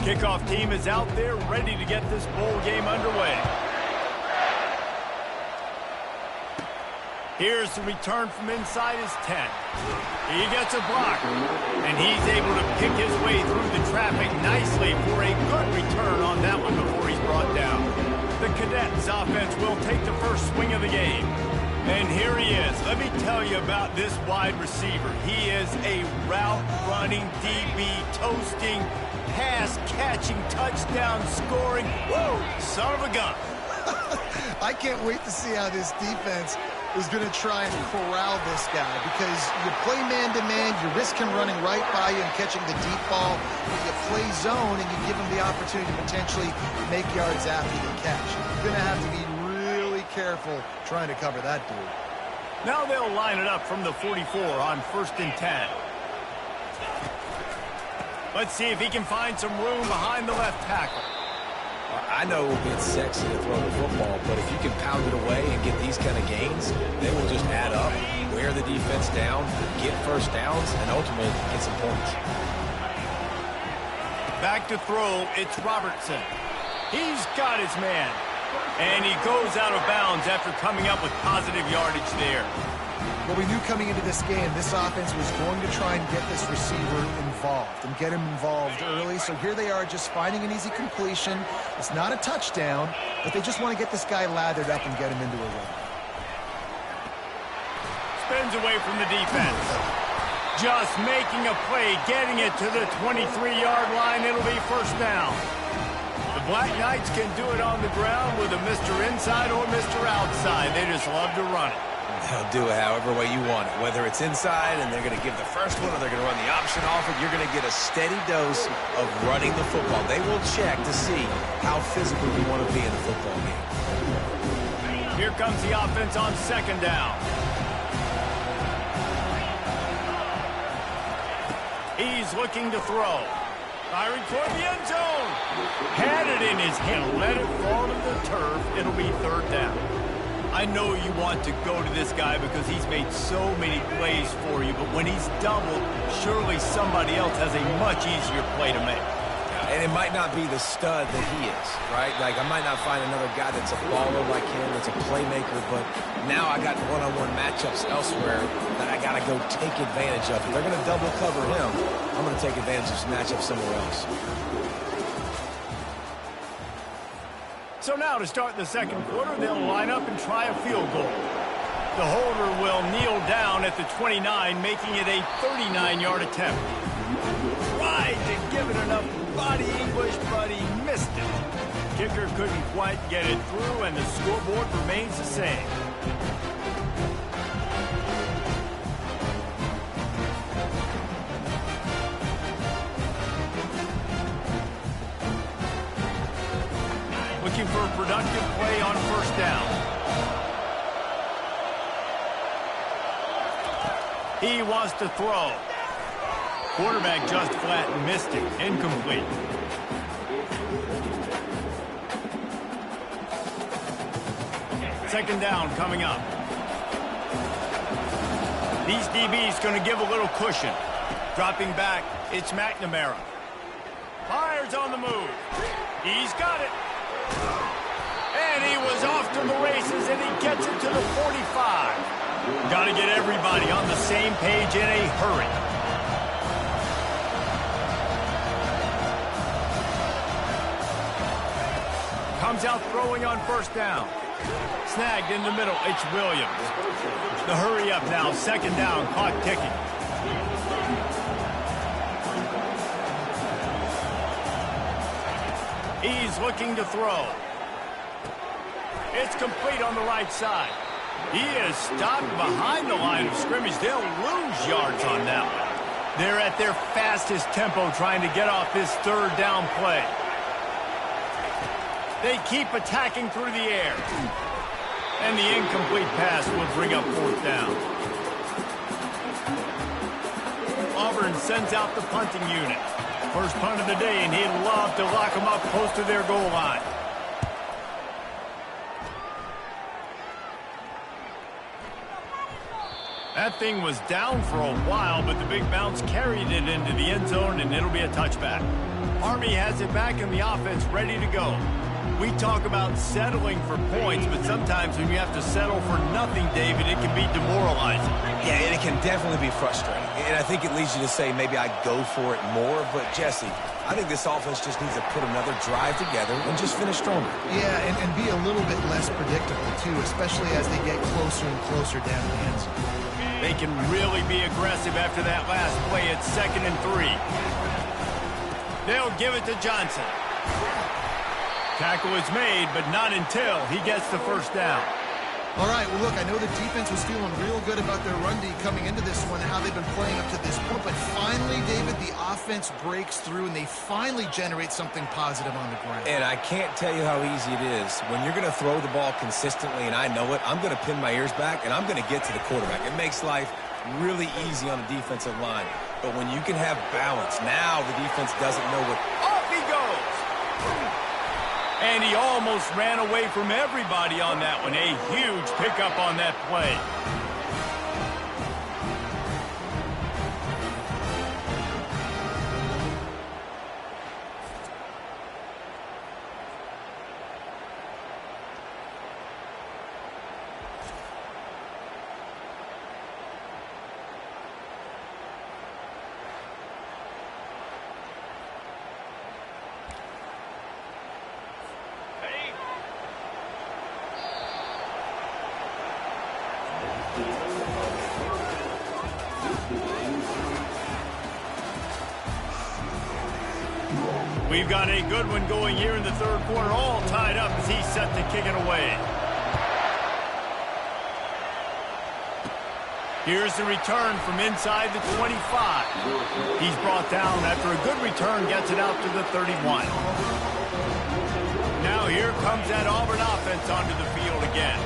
Kickoff team is out there ready to get this bowl game underway. Here's the return from inside his 10. He gets a block, and he's able to pick his way through the traffic nicely for a good return on that one before he's brought down. The Cadets offense will take the first swing of the game. And here he is. Let me tell you about this wide receiver. He is a route-running DB, toasting, pass-catching, touchdown-scoring, woo, son of a gun. I can't wait to see how this defense is going to try and corral this guy, because you play man-to-man, you risk him running right by you and catching the deep ball. You play zone, and you give him the opportunity to potentially make yards after the catch. You're going to have to be really careful trying to cover that dude. Now they'll line it up from the 44 on 1st and 10. Let's see if he can find some room behind the left tackle. I know it's sexy to throw the football, but if you can pound it away and get these kind of gains, they will just add up, wear the defense down, get first downs, and ultimately get some points. Back to throw, it's Robertson. He's got his man. And he goes out of bounds after coming up with positive yardage there. Well, we knew coming into this game, this offense was going to try and get this receiver involved and get him involved early. So here they are just finding an easy completion. It's not a touchdown, but they just want to get this guy lathered up and get him into a run. Spins away from the defense. Just making a play, getting it to the 23-yard line. It'll be first down. The Black Knights can do it on the ground with a Mr. Inside or Mr. Outside. They just love to run it. They'll do it however way you want it. Whether it's inside and they're going to give the first one or they're going to run the option off it, you're going to get a steady dose of running the football. They will check to see how physical you want to be in the football game. Here comes the offense on 2nd down. He's looking to throw. Firing toward the end zone. Had it in his hand. Let it fall to the turf. It'll be 3rd down. I know you want to go to this guy because he's made so many plays for you, but when he's doubled, surely somebody else has a much easier play to make. And it might not be the stud that he is, right? Like, I might not find another guy that's a baller like him, that's a playmaker, but now I got one-on-one matchups elsewhere that I got to go take advantage of. If they're going to double cover him, I'm going to take advantage of this matchup somewhere else. So now to start the 2nd quarter, they'll line up and try a field goal. The holder will kneel down at the 29, making it a 39-yard attempt. Tried to give it enough body English, but he missed it. Kicker couldn't quite get it through, and the scoreboard remains the same. Looking for a productive play on 1st down. He wants to throw. Quarterback just flat and missed it. Incomplete. Second down coming up. These DBs going to give a little cushion. Dropping back, it's McNamara. Fires on the move. He's got it. And he was off to the races, and he gets it to the 45. Got to get everybody on the same page in a hurry. Comes out throwing on 1st down. Snagged in the middle, it's Williams. The hurry up now, 2nd down, clock ticking. He's looking to throw. It's complete on the right side. He is stopped behind the line of scrimmage. They'll lose yards on that one. They're at their fastest tempo trying to get off this 3rd down play. They keep attacking through the air. And the incomplete pass will bring up 4th down. Auburn sends out the punting unit. First punt of the day, and he'd love to lock them up close to their goal line. That thing was down for a while, but the big bounce carried it into the end zone, and it'll be a touchback. Army has it back in the offense, ready to go. We talk about settling for points, but sometimes when you have to settle for nothing, David, it can be demoralizing. Yeah, and it can definitely be frustrating. And I think it leads you to say maybe I go for it more. But, Jesse, I think this offense just needs to put another drive together and just finish stronger. Yeah, and be a little bit less predictable, too, especially as they get closer and closer down the end zone. They can really be aggressive after that last play at 2nd and 3. They'll give it to Johnson. Tackle is made, but not until he gets the first down. All right, well, look, I know the defense was feeling real good about their run D coming into this one and how they've been playing up to this point, but finally, David, the offense breaks through and they finally generate something positive on the ground. And I can't tell you how easy it is. When you're going to throw the ball consistently, and I know it, I'm going to pin my ears back, and I'm going to get to the quarterback. It makes life really easy on the defensive line. But when you can have balance, now the defense doesn't know what... Off he goes! And he almost ran away from everybody on that one. A huge pickup on that play. We've got a good one going here in the third quarter, all tied up as he's set to kick it away. Here's the return from inside the 25. He's brought down after a good return, gets it out to the 31. Now here comes that Auburn offense onto the field again.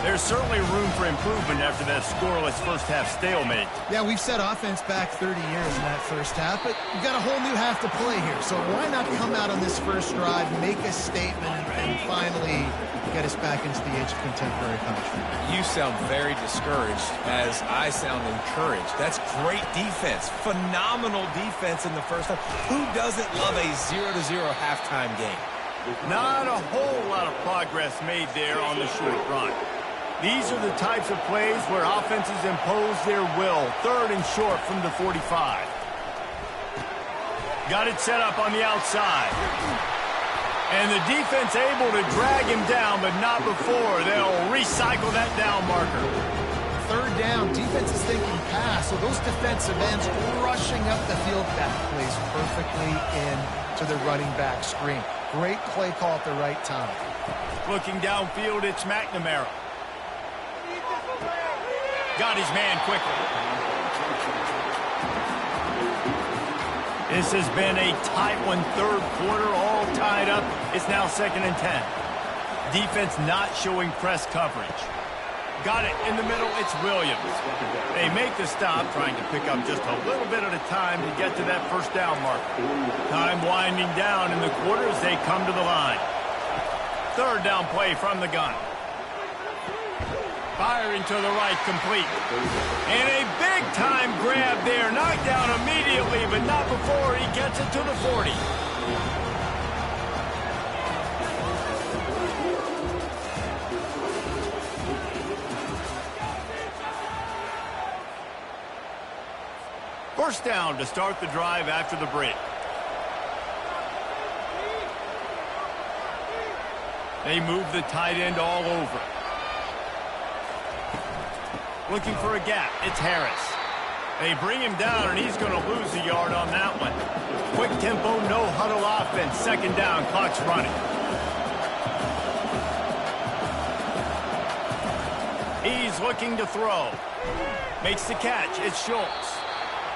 There's certainly room for improvement after that scoreless first-half stalemate. Yeah, we've set offense back 30 years in that first half, but we've got a whole new half to play here. So why not come out on this first drive, make a statement, and finally get us back into the age of contemporary country? You sound very discouraged as I sound encouraged. That's great defense. Phenomenal defense in the first half. Who doesn't love a 0-0 halftime game? Not a whole lot of progress made there on the short run. These are the types of plays where offenses impose their will. 3rd and short from the 45. Got it set up on the outside. And the defense able to drag him down, but not before. They'll recycle that down marker. 3rd down, defense is thinking pass, so those defensive ends rushing up the field. That plays perfectly into the running back screen. Great play call at the right time. Looking downfield, it's McNamara. Got his man quickly. This has been a tight one, third quarter, all tied up. It's now 2nd and 10. Defense not showing press coverage. Got it in the middle, it's Williams. They make the stop, trying to pick up just a little bit at a time to get to that first down marker. Time winding down in the quarter as they come to the line. 3rd down play from the gun. Firing to the right, complete. And a big-time grab there. Knocked down immediately, but not before he gets it to the 40. First down to start the drive after the break. They move the tight end all over. Looking for a gap. It's Harris. They bring him down, and he's going to lose a yard on that one. Quick tempo, no huddle offense. 2nd down, clock's running. He's looking to throw. Makes the catch. It's Schultz.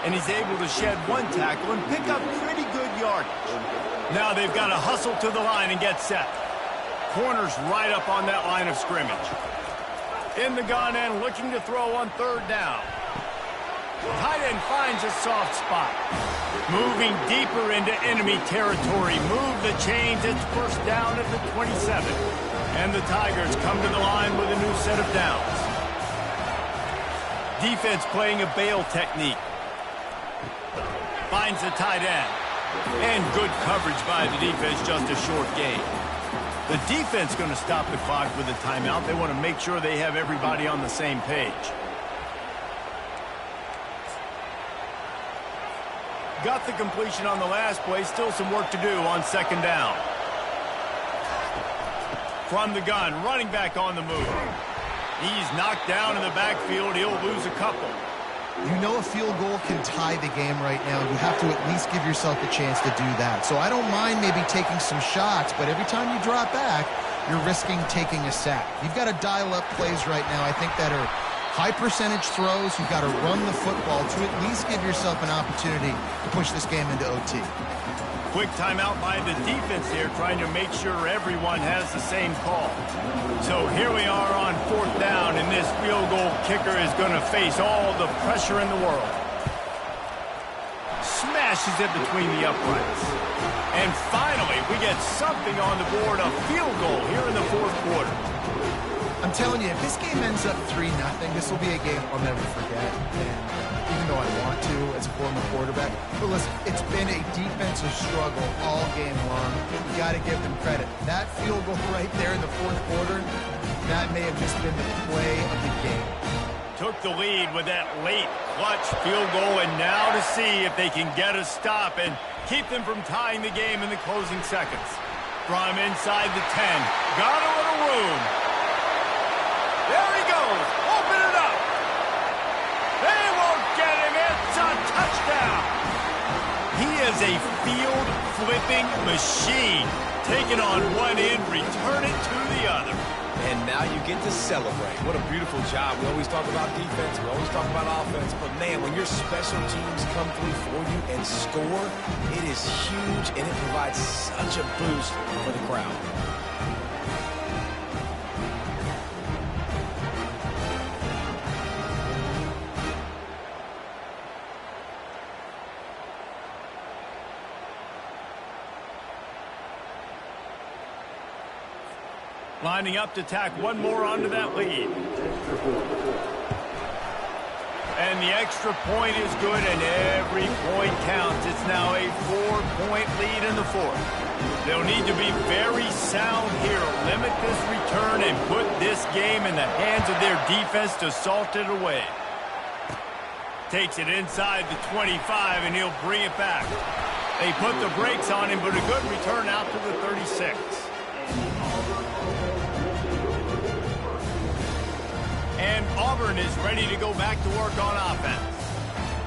And he's able to shed one tackle and pick up pretty good yardage. Now they've got to hustle to the line and get set. Corners right up on that line of scrimmage. In the gun and looking to throw on 3rd down. Tight end finds a soft spot. Moving deeper into enemy territory. Move the chains. It's first down at the 27. And the Tigers come to the line with a new set of downs. Defense playing a bail technique. Finds the tight end. And good coverage by the defense, just a short gain. The defense going to stop the clock with a timeout. They want to make sure they have everybody on the same page. Got the completion on the last play. Still some work to do on second down. From the gun, running back on the move. He's knocked down in the backfield. He'll lose a couple. You know a field goal can tie the game right now. You have to at least give yourself a chance to do that. So I don't mind maybe taking some shots, but every time you drop back, you're risking taking a sack. You've got to dial up plays right now, I think, that are high percentage throws. You've got to run the football to at least give yourself an opportunity to push this game into OT. Quick timeout by the defense here, trying to make sure everyone has the same call. So here we are on fourth down, and this field goal kicker is going to face all the pressure in the world. Smashes it between the uprights. And finally, we get something on the board, a field goal here in the fourth quarter. I'm telling you, if this game ends up 3-0, this will be a game I'll never forget. And even though I want to as a former quarterback. But listen, it's been a defensive struggle all game long. You got to give them credit. That field goal right there in the fourth quarter, that may have just been the play of the game. Took the lead with that late clutch field goal, and now to see if they can get a stop and keep them from tying the game in the closing seconds. From inside the 10, got a little room. There he goes. Open it up. They won't get him. It's a touchdown. He is a field-flipping machine. Taking on one end, return it to the other. And now you get to celebrate. What a beautiful job. We always talk about defense. We always talk about offense. But, man, when your special teams come through for you and score, it is huge, and it provides such a boost for the crowd. Lining up to tack one more onto that lead. And the extra point is good, and every point counts. It's now a 4-point lead in the fourth. They'll need to be very sound here. Limit this return and put this game in the hands of their defense to salt it away. Takes it inside the 25, and he'll bring it back. They put the brakes on him, but a good return out to the 36. And Auburn is ready to go back to work on offense.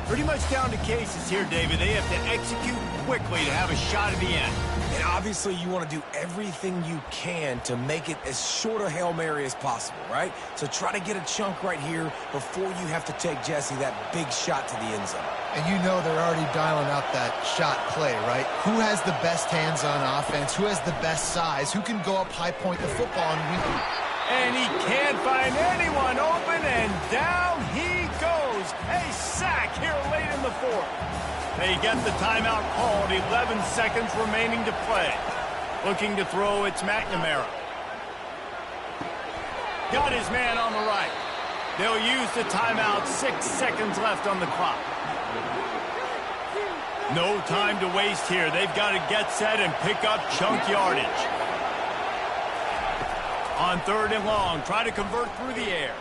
Pretty much down to cases here, David. They have to execute quickly to have a shot at the end. And obviously you want to do everything you can to make it as short a Hail Mary as possible, right? So try to get a chunk right here before you have to take Jesse that big shot to the end zone. And you know they're already dialing up that shot play, right? Who has the best hands on offense? Who has the best size? Who can go up high point the football and win? And he can't find anyone open, and down he goes. A sack here late in the fourth. They get the timeout called, 11 seconds remaining to play. Looking to throw, it's McNamara. Got his man on the right. They'll use the timeout, 6 seconds left on the clock. No time to waste here. They've got to get set and pick up chunk yardage. On third and long, try to convert through the air.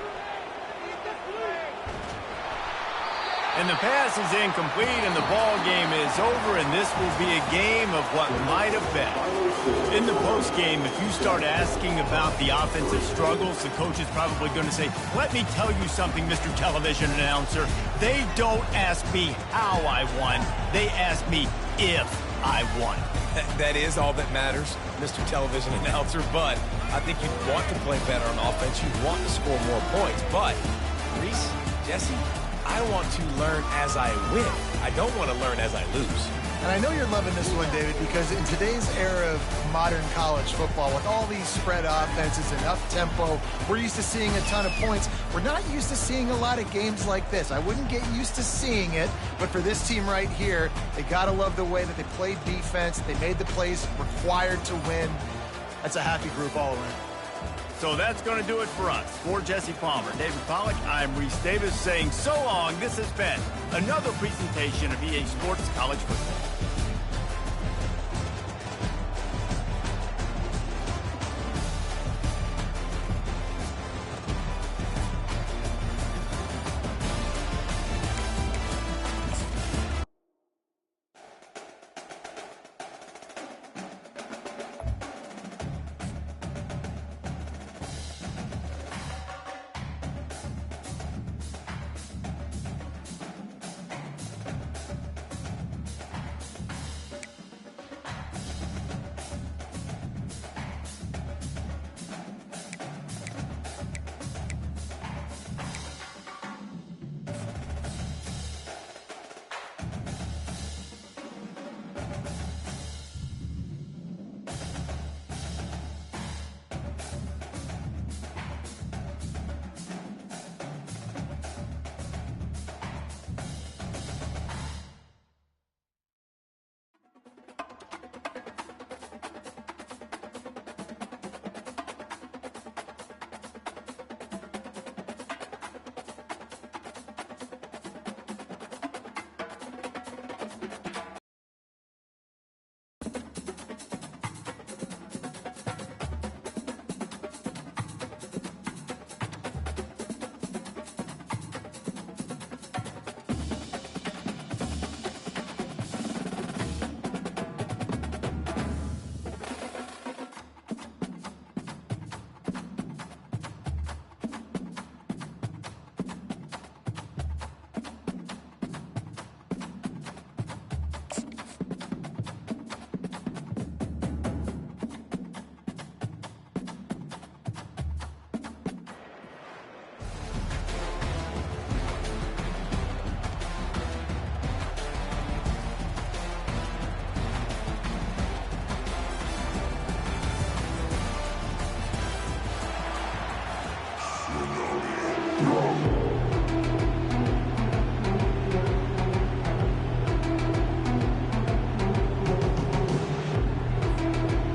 And the pass is incomplete, and the ball game is over, and this will be a game of what might have been. In the postgame, if you start asking about the offensive struggles, the coach is probably going to say, let me tell you something, Mr. Television Announcer. They don't ask me how I won. They ask me if I won. That is all that matters, Mr. Television Announcer, but I think you'd want to play better on offense. You'd want to score more points, but Reese, Jesse, I want to learn as I win. I don't want to learn as I lose. And I know you're loving this one, David, because in today's era of modern college football, with all these spread offenses and up-tempo, we're used to seeing a ton of points. We're not used to seeing a lot of games like this. I wouldn't get used to seeing it, but for this team right here, they got to love the way that they played defense. They made the plays required to win. That's a happy group all around. So that's going to do it for us. For Jesse Palmer, David Pollack, I'm Reese Davis saying so long. This has been another presentation of EA Sports College Football.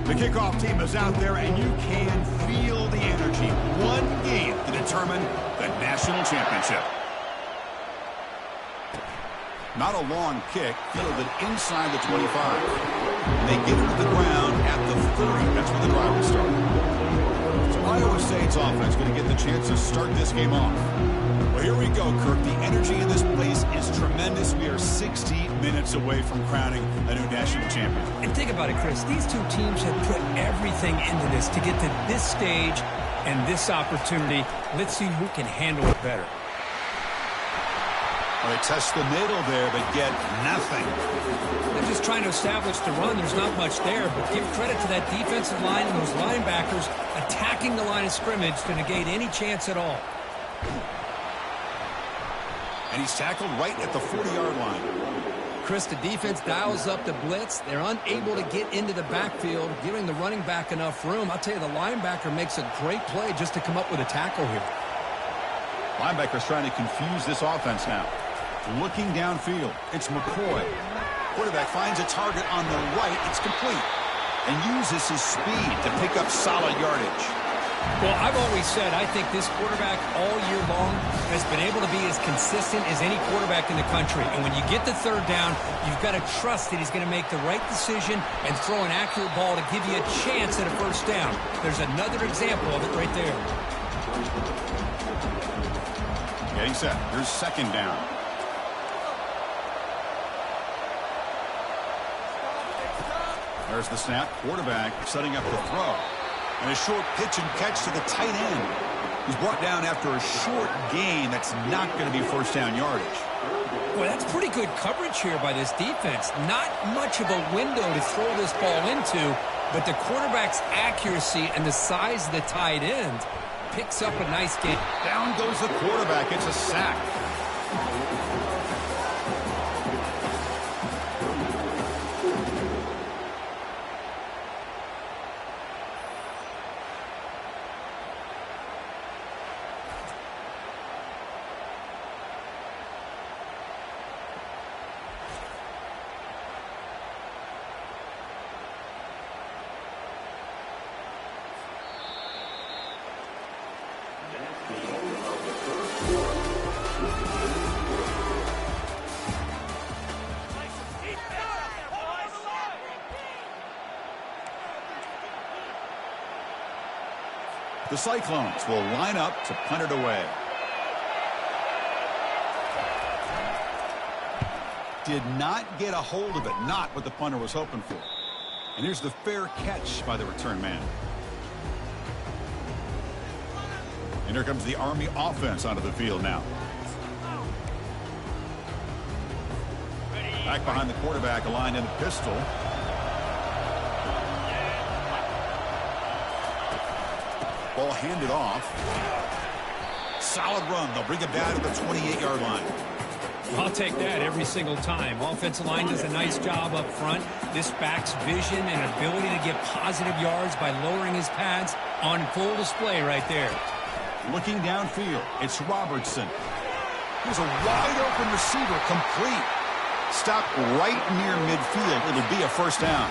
The kickoff team is out there, and you can feel the energy. One game to determine the national championship. Not a long kick, fielded inside the 25. And they get it to the ground at the 30. That's where the drive will start. So Iowa State's offense going to get the chance to start this game off. Well, here we go, Kirk. The energy in this place is tremendous. We are 60 minutes away from crowning a new national champion. And think about it, Chris. These two teams have put everything into this to get to this stage and this opportunity. Let's see who can handle it better. Well, they test the middle there, but get nothing. They're just trying to establish the run. There's not much there, but give credit to that defensive line and those linebackers attacking the line of scrimmage to negate any chance at all. And he's tackled right at the 40-yard line. Chris, the defense dials up the blitz. They're unable to get into the backfield, giving the running back enough room. I'll tell you, the linebacker makes a great play just to come up with a tackle here. Linebackers trying to confuse this offense now. Looking downfield, it's McCoy. Quarterback finds a target on the right. It's complete. And uses his speed to pick up solid yardage. Well, I've always said I think this quarterback all year long has been able to be as consistent as any quarterback in the country. And when you get the third down, you've got to trust that he's going to make the right decision and throw an accurate ball to give you a chance at a first down. There's another example of it right there. Getting set. Here's second down. There's the snap. Quarterback setting up the throw. And a short pitch and catch to the tight end. He's brought down after a short gain. That's not going to be first down yardage. Well, that's pretty good coverage here by this defense. Not much of a window to throw this ball into, but the quarterback's accuracy and the size of the tight end picks up a nice gain. Down goes the quarterback. It's a sack. The Cyclones will line up to punt it away. Did not get a hold of it. Not what the punter was hoping for. And here's the fair catch by the return man. And here comes the Army offense onto the field now. Back behind the quarterback, aligned in the pistol. Ball handed off. Solid run. They'll bring it down to the 28-yard line. I'll take that every single time. Offensive line does a nice job up front. This back's vision and ability to get positive yards by lowering his pads on full display right there. Looking downfield, it's Robertson. Here's a wide-open receiver, complete. Stopped right near midfield. It'll be a first down.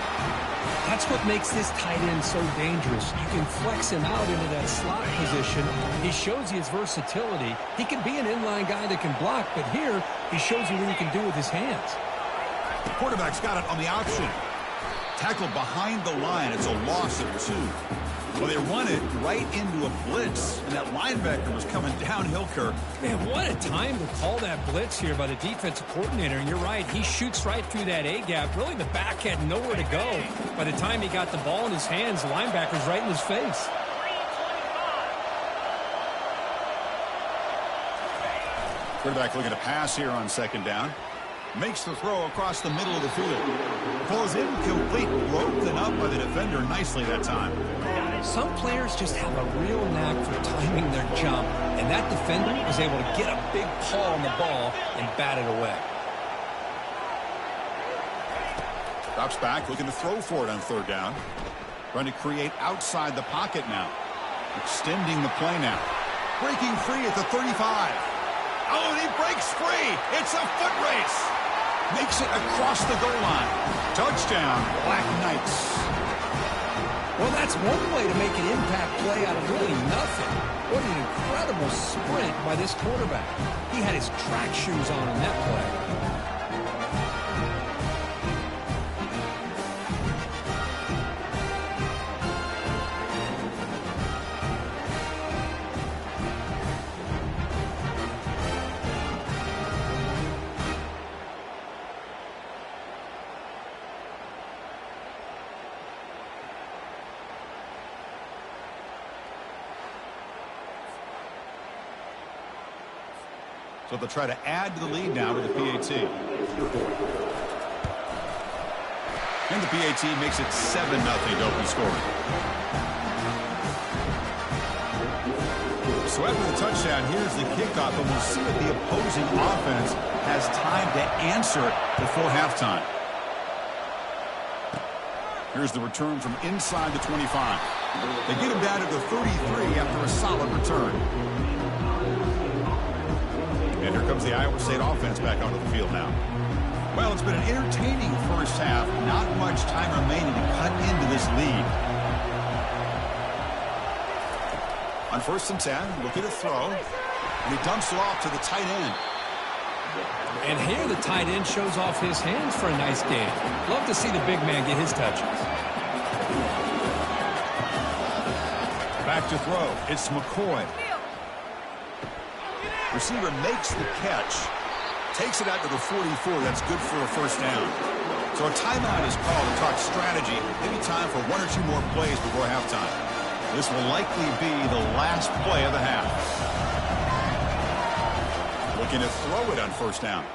That's what makes this tight end so dangerous. You can flex him out into that slot position. He shows you his versatility. He can be an inline guy that can block, but here he shows you what he can do with his hands. The quarterback's got it on the option. Tackled behind the line. It's a loss of 2. Well, they run it right into a blitz, and that linebacker was coming downhill, Kirk. Man, what a time to call that blitz here by the defensive coordinator. And you're right, he shoots right through that A-gap. Really, the back had nowhere to go. By the time he got the ball in his hands, the linebacker's right in his face. Quarterback looking to pass here on second down. Makes the throw across the middle of the field. Ball is incomplete, broken up by the defender nicely that time. Some players just have a real knack for timing their jump, and that defender was able to get a big paw on the ball and bat it away. Drops back, looking to throw for it on third down. Trying to create outside the pocket now. Extending the play now. Breaking free at the 35. Oh, and he breaks free. It's a foot race. Makes it across the goal line. Touchdown, Black Knights. That's one way to make an impact play out of really nothing. What an incredible sprint by this quarterback. He had his track shoes on that play. So they'll try to add to the lead now with the PAT. And the PAT makes it 7-0 to open scoring. So after the touchdown, here's the kickoff, and we'll see if the opposing offense has time to answer before halftime. Here's the return from inside the 25. They get him down to the 33 after a solid return. And here comes the Iowa State offense back onto the field now. Well, it's been an entertaining first half. Not much time remaining to cut into this lead. On 1st and 10, looking to throw. And he dumps it off to the tight end. And here the tight end shows off his hands for a nice game. Love to see the big man get his touches. Back to throw. It's McCoy. Receiver makes the catch. Takes it out to the 44. That's good for a first down. So a timeout is called to talk strategy. Maybe time for 1 or 2 more plays before halftime. This will likely be the last play of the half. Looking to throw it on first down.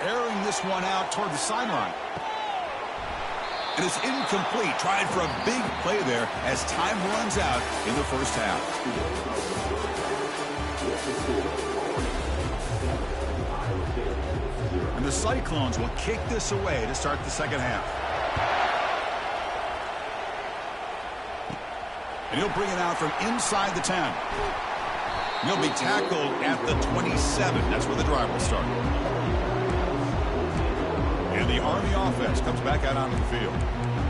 Airing this one out toward the sideline. And it's incomplete. Tried for a big play there as time runs out in the first half. And the Cyclones will kick this away to start the second half. And he'll bring it out from inside the 10. He'll be tackled at the 27. That's where the drive will start. And the Army offense comes back out onto the field.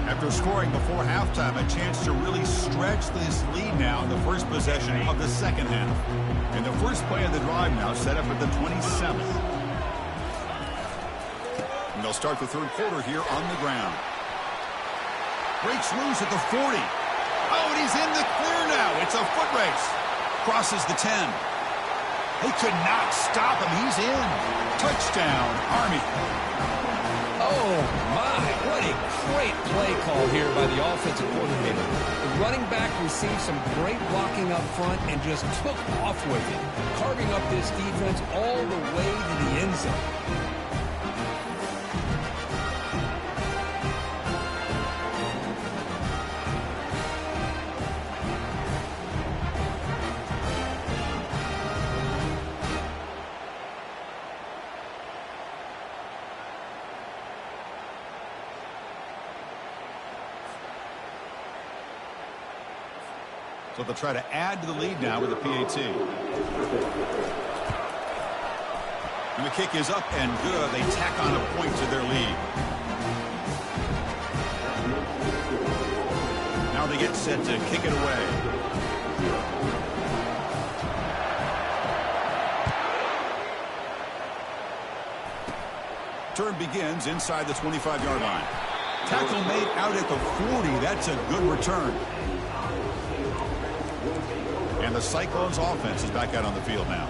After scoring before halftime, a chance to really stretch this lead now in the first possession of the second half. And the first play of the drive now set up at the 27th. And they'll start the third quarter here on the ground. Breaks loose at the 40. Oh, and he's in the clear now. It's a foot race. Crosses the 10. They could not stop him. He's in. Touchdown, Army. Oh, my. What a great play call here by the offensive coordinator. The running back received some great blocking up front and just took off with it, carving up this defense all the way to the end zone. So they'll try to add to the lead now with the PAT. And the kick is up and good. They tack on a point to their lead. Now they get set to kick it away. Turn begins inside the 25-yard line. Tackle made out at the 40. That's a good return. And the Cyclones offense is back out on the field now.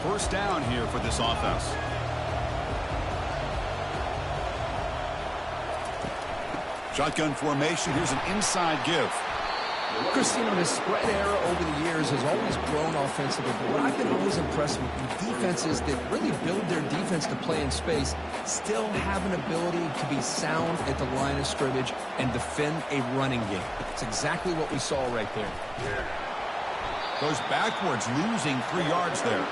First down here for this offense. Shotgun formation. Here's an inside give. Christine, the spread era over the years has always grown offensively, but what I've been always impressed with defenses that really build their defense to play in space still have an ability to be sound at the line of scrimmage and defend a running game. It's exactly what we saw right there. Goes backwards, losing 3 yards there.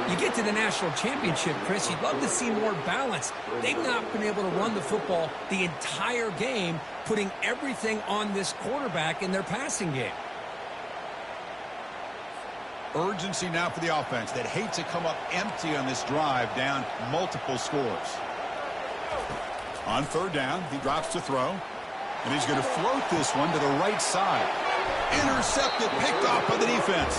You get to the national championship, Chris, you'd love to see more balance. They've not been able to run the football the entire game, putting everything on this quarterback in their passing game. Urgency now for the offense that hate to come up empty on this drive, down multiple scores. On third down, he drops to throw. And he's going to float this one to the right side. Intercepted, picked off by the defense.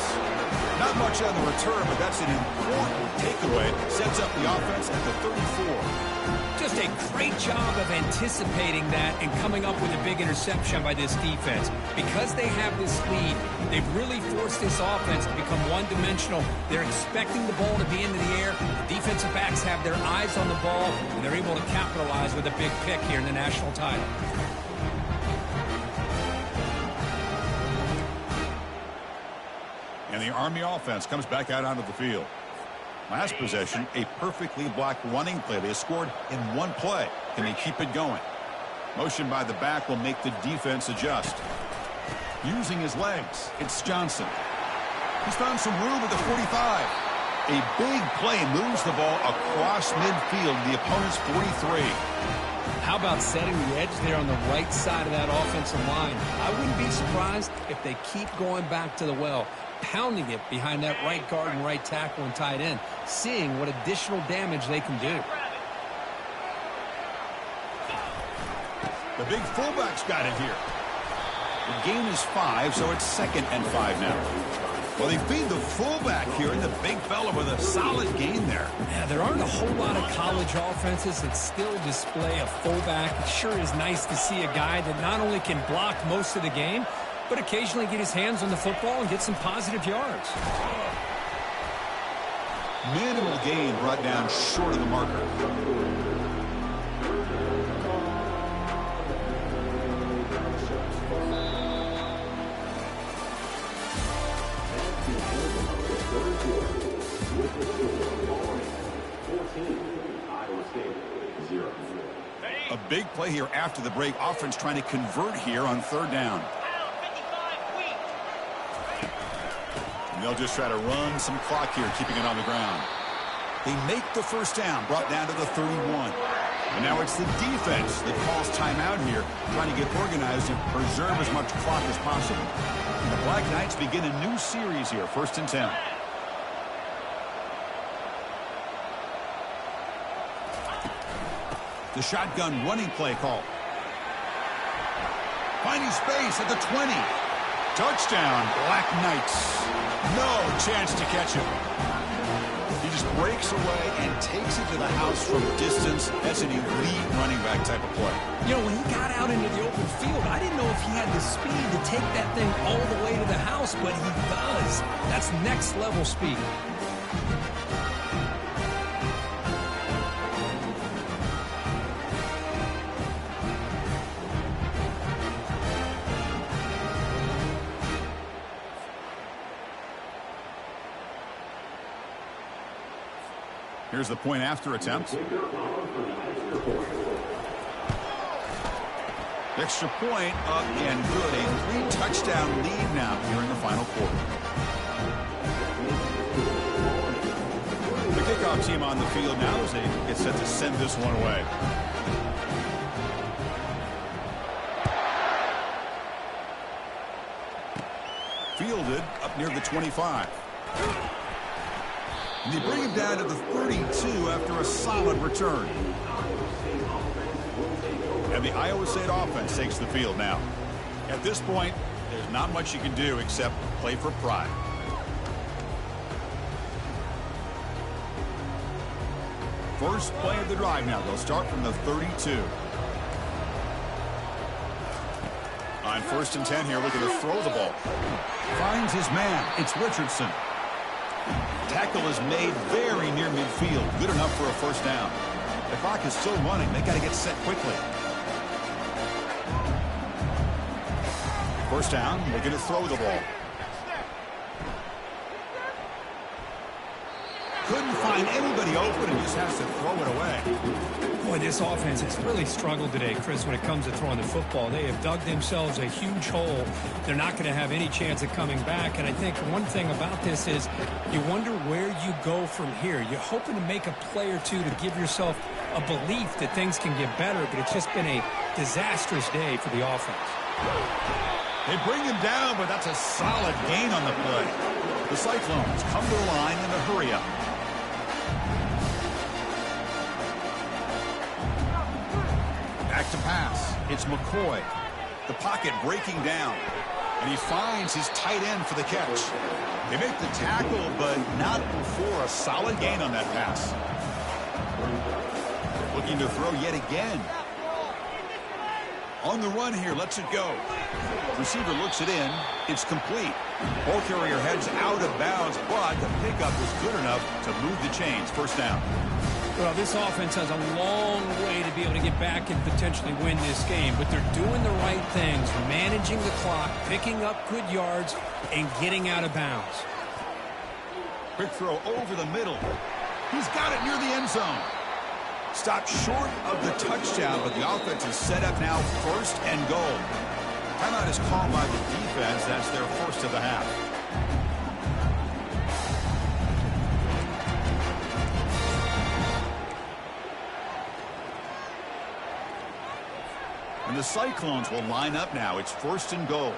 Not much on the return, but that's an important takeaway. Sets up the offense at the 34. Just a great job of anticipating that and coming up with a big interception by this defense. Because they have this lead, they've really forced this offense to become one-dimensional. They're expecting the ball to be into the air. The defensive backs have their eyes on the ball, and they're able to capitalize with a big pick here in the national title. And the Army offense comes back out onto the field. Last possession, a perfectly blocked running play. They scored in one play. Can they keep it going? Motion by the back will make the defense adjust. Using his legs, it's Johnson. He's found some room at the 45. A big play moves the ball across midfield, the opponent's 43. How about setting the edge there on the right side of that offensive line? I wouldn't be surprised if they keep going back to the well, pounding it behind that right guard and right tackle and tight end, seeing what additional damage they can do. The big fullback's got it here. The gain is 5, so it's 2nd and 5 now. Well, they feed the fullback here, and the big fella with a solid gain there. Yeah, there aren't a whole lot of college offenses that still display a fullback. It sure is nice to see a guy that not only can block most of the game, but occasionally get his hands on the football and get some positive yards. Minimal gain brought down short of the marker. A big play here after the break. Offense trying to convert here on third down. And they'll just try to run some clock here, keeping it on the ground. They make the first down, brought down to the 31. And now it's the defense that calls timeout here, trying to get organized and preserve as much clock as possible. And the Black Knights begin a new series here, 1st and 10. The shotgun running play call. Finding space at the 20. Touchdown, Black Knights. No chance to catch him. He just breaks away and takes it to the house from distance. That's an elite running back type of play. You know, when he got out into the open field, I didn't know if he had the speed to take that thing all the way to the house, but he does. That's next level speed. Here's the point after attempt. Extra point up and good. A 3-touchdown lead now here in the final quarter. The kickoff team on the field now as they get set to send this one away. Fielded up near the 25. And they bring him down to the 32 after a solid return. And the Iowa State offense takes the field now. At this point, there's not much you can do except play for pride. First play of the drive now. They'll start from the 32. On 1st and 10 here, looking to throw the ball. Finds his man. It's Richardson. Tackle is made very near midfield. Good enough for a first down. The clock is still running. They got to get set quickly. First down. They're going to throw the ball. Couldn't find anybody open and just has to throw it away. Boy, this offense has really struggled today, Chris, when it comes to throwing the football. They have dug themselves a huge hole. They're not going to have any chance of coming back. And I think one thing about this is you wonder where you go from here. You're hoping to make a play or two to give yourself a belief that things can get better, but it's just been a disastrous day for the offense. They bring him down, but that's a solid gain on the play. The Cyclones come to the line in a hurry-up. to pass. It's McCoy. The pocket breaking down. And he finds his tight end for the catch. They make the tackle, but not before a solid gain on that pass. Looking to throw yet again. On the run here, lets it go. Receiver looks it in. It's complete. Ball carrier heads out of bounds, but the pickup is good enough to move the chains. First down. Well, this offense has a long way to be able to get back and potentially win this game, but they're doing the right things, managing the clock, picking up good yards, and getting out of bounds. Quick throw over the middle. He's got it near the end zone. Stopped short of the touchdown, but the offense is set up now, first and goal. Timeout is called by the defense. That's their first of the half. And the Cyclones will line up now. It's first and goal.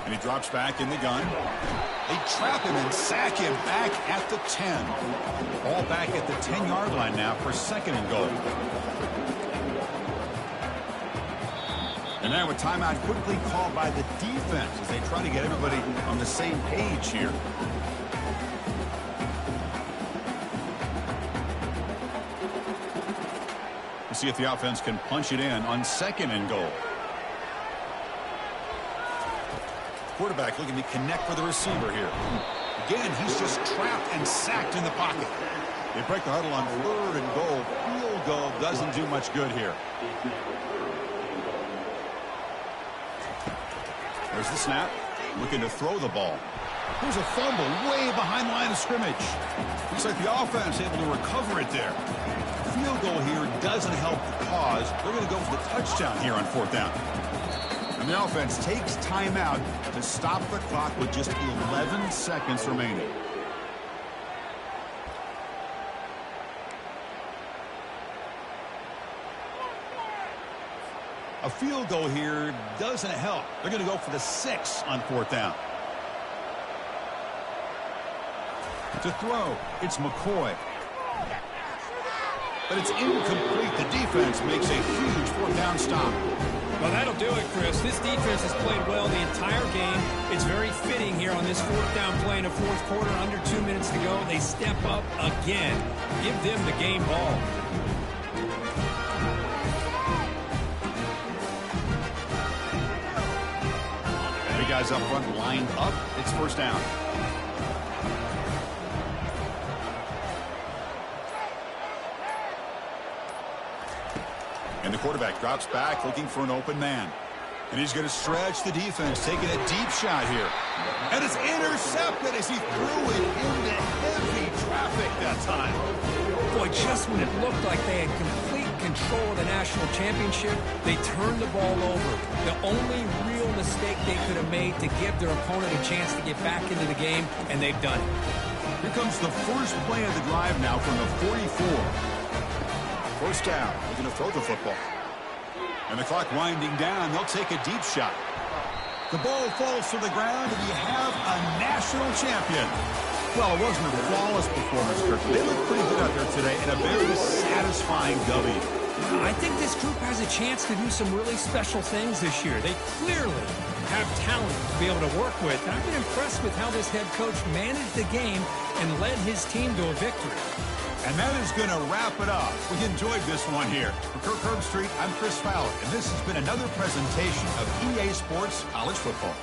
And he drops back in the gun. They trap him and sack him back at the 10. All back at the 10-yard line now for second and goal. And now a timeout quickly called by the defense as they try to get everybody on the same page here. We'll see if the offense can punch it in on second and goal. Quarterback looking to connect with the receiver here. Again, he's just trapped and sacked in the pocket. They break the huddle on third and goal. Field goal doesn't do much good here. There's the snap. Looking to throw the ball. There's a fumble way behind the line of scrimmage. Looks like the offense able to recover it there. Field goal here doesn't help the cause. They're going to go for the touchdown here on fourth down. And the offense takes timeout to stop the clock with just 11 seconds remaining. A field goal here doesn't help. They're going to go for the 6 on fourth down. To throw, it's McCoy. But it's incomplete. The defense makes a huge fourth down stop. Well, that'll do it, Chris. This defense has played well the entire game. It's very fitting here on this fourth down play in the fourth quarter. Under 2 minutes to go. They step up again. Give them the game ball. The guys up front lined up. It's first down. And the quarterback drops back looking for an open man. And he's going to stretch the defense, taking a deep shot here. And it's intercepted as he threw it into heavy traffic that time. Boy, just when it looked like they had complete control of the national championship, they turned the ball over. The only real mistake they could have made to give their opponent a chance to get back into the game, and they've done it. Here comes the first play of the drive now from the 44. First down, looking to throw the football. And the clock winding down, they'll take a deep shot. The ball falls to the ground, and you have a national champion. Well, it wasn't a flawless performance, Kirk. They look pretty good out there today in a very satisfying W. I think this group has a chance to do some really special things this year. They clearly have talent to be able to work with. And I've been impressed with how this head coach managed the game and led his team to a victory. And that is going to wrap it up. We enjoyed this one here. For Kirk Herbstreit, I'm Chris Fowler, and this has been another presentation of EA Sports College Football.